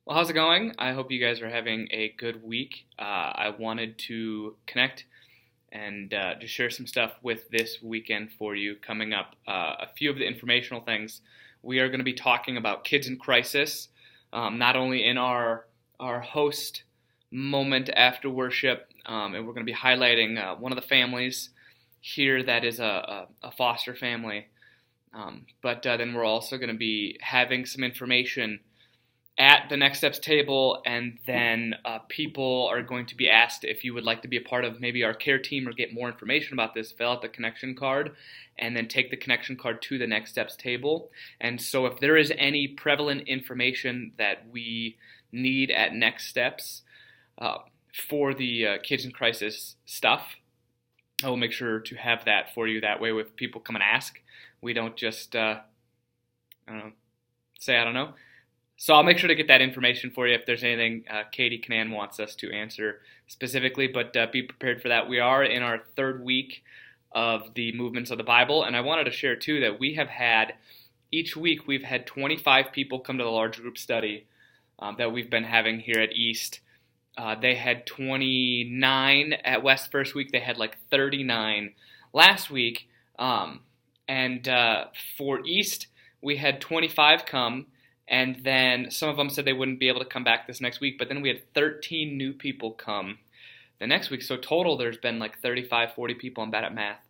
Well, how's it going? I hope you guys are having a good week. I wanted to connect and just share some stuff with this weekend for you coming up. A few of the informational things. We are going to be talking about kids in crisis, not only in our host moment after worship, and we're going to be highlighting one of the families here that is a foster family. But then we're also going to be having some information at the Next Steps table, and then people are going to be asked if you would like to be a part of maybe our care team or get more information about this. Fill out the connection card and then take the connection card to the Next Steps table. And so if there is any prevalent information that we need at Next Steps for the kids in crisis stuff, I will make sure to have that for you. That way, if people come and ask, we don't just say I don't know. So I'll make sure to get that information for you if there's anything Katie Canan wants us to answer specifically, but be prepared for that. We are in our third week of the movements of the Bible, and I wanted to share too that each week we've had 25 people come to the large group study that we've been having here at East. They had 29 at West first week. They had like 39 last week. And for East, we had 25 come. And then some of them said they wouldn't be able to come back this next week. But then we had 13 new people come the next week. So total, there's been like 35, 40 people. I'm bad at math.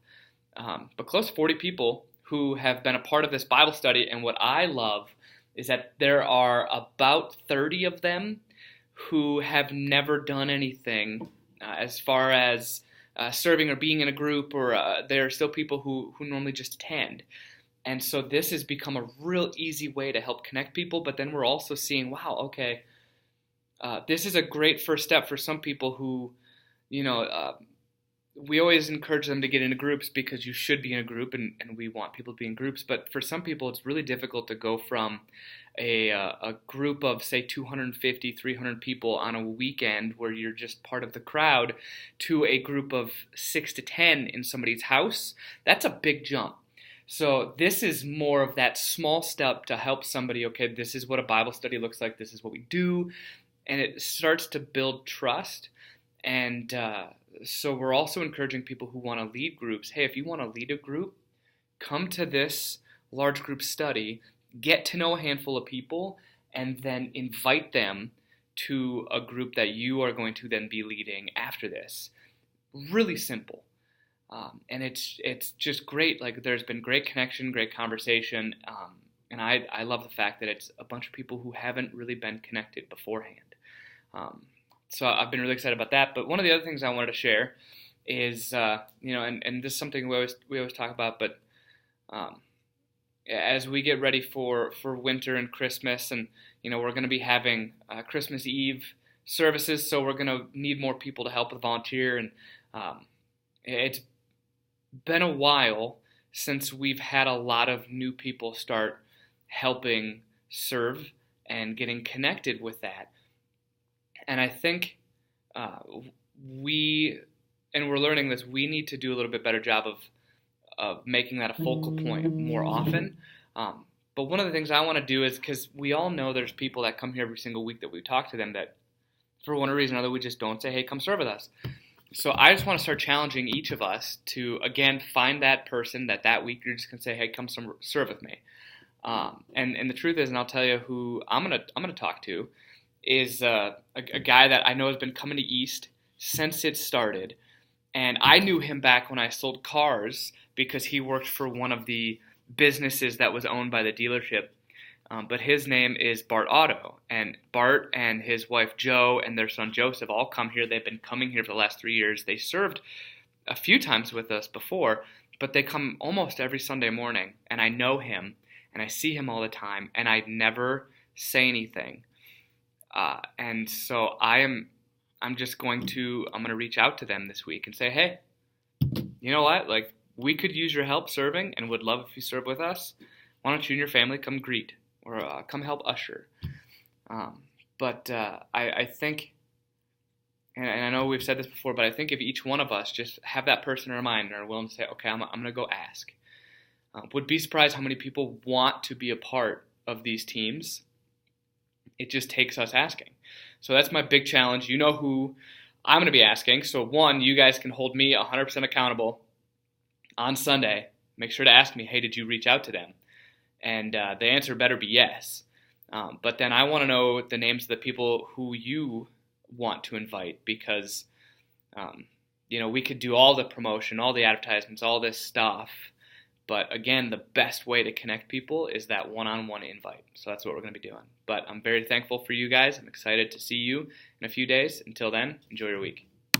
But close to 40 people who have been a part of this Bible study. And what I love is that there are about 30 of them who have never done anything as far as serving or being in a group, or there are still people who normally just attend. And so this has become a real easy way to help connect people, but then we're also seeing, wow, okay, this is a great first step for some people who, we always encourage them to get into groups because you should be in a group, and we want people to be in groups. But for some people, it's really difficult to go from a group of, say, 250, 300 people on a weekend where you're just part of the crowd to a group of 6 to 10 in somebody's house. That's a big jump. So this is more of that small step to help somebody, okay, this is what a Bible study looks like, this is what we do, and it starts to build trust. And so we're also encouraging people who want to lead groups, hey, if you want to lead a group, come to this large group study, get to know a handful of people, and then invite them to a group that you are going to then be leading after this. Really simple. And it's just great. Like, there's been great connection, great conversation, and I love the fact that it's a bunch of people who haven't really been connected beforehand. So I've been really excited about that. But one of the other things I wanted to share is, and this is something we always talk about, but as we get ready for winter and Christmas, and we're going to be having Christmas Eve services, so we're going to need more people to help with volunteer, and it's been a while since we've had a lot of new people start helping serve and getting connected with that. And I think we're learning this, we need to do a little bit better job of making that a focal point more often. But one of the things I want to do is, because we all know there's people that come here every single week that we talk to them that for one reason or another we just don't say, hey, come serve with us. So I just want to start challenging each of us to, again, find that person that week you're just going to say, hey, come serve with me. And the truth is, and I'll tell you who I'm gonna talk to, is a guy that I know has been coming to East since it started. And I knew him back when I sold cars because he worked for one of the businesses that was owned by the dealership. But his name is Bart Otto, and Bart and his wife Jo and their son Joseph all come here. They've been coming here for the last 3 years. They served a few times with us before, but they come almost every Sunday morning, and I know him, and I see him all the time, and I never say anything. And so I'm going to reach out to them this week and say, hey, you know what? Like, we could use your help serving and would love if you serve with us. Why don't you and your family come greet or come help usher? But I think, and I know we've said this before, but I think if each one of us just have that person in our mind and are willing to say, okay, I'm going to go ask. Would be surprised how many people want to be a part of these teams. It just takes us asking. So that's my big challenge. You know who I'm going to be asking. So one, you guys can hold me 100% accountable on Sunday. Make sure to ask me, hey, did you reach out to them? And the answer better be yes. But then I want to know the names of the people who you want to invite, because we could do all the promotion, all the advertisements, all this stuff. But again, the best way to connect people is that one-on-one invite. So that's what we're going to be doing. But I'm very thankful for you guys. I'm excited to see you in a few days. Until then, enjoy your week.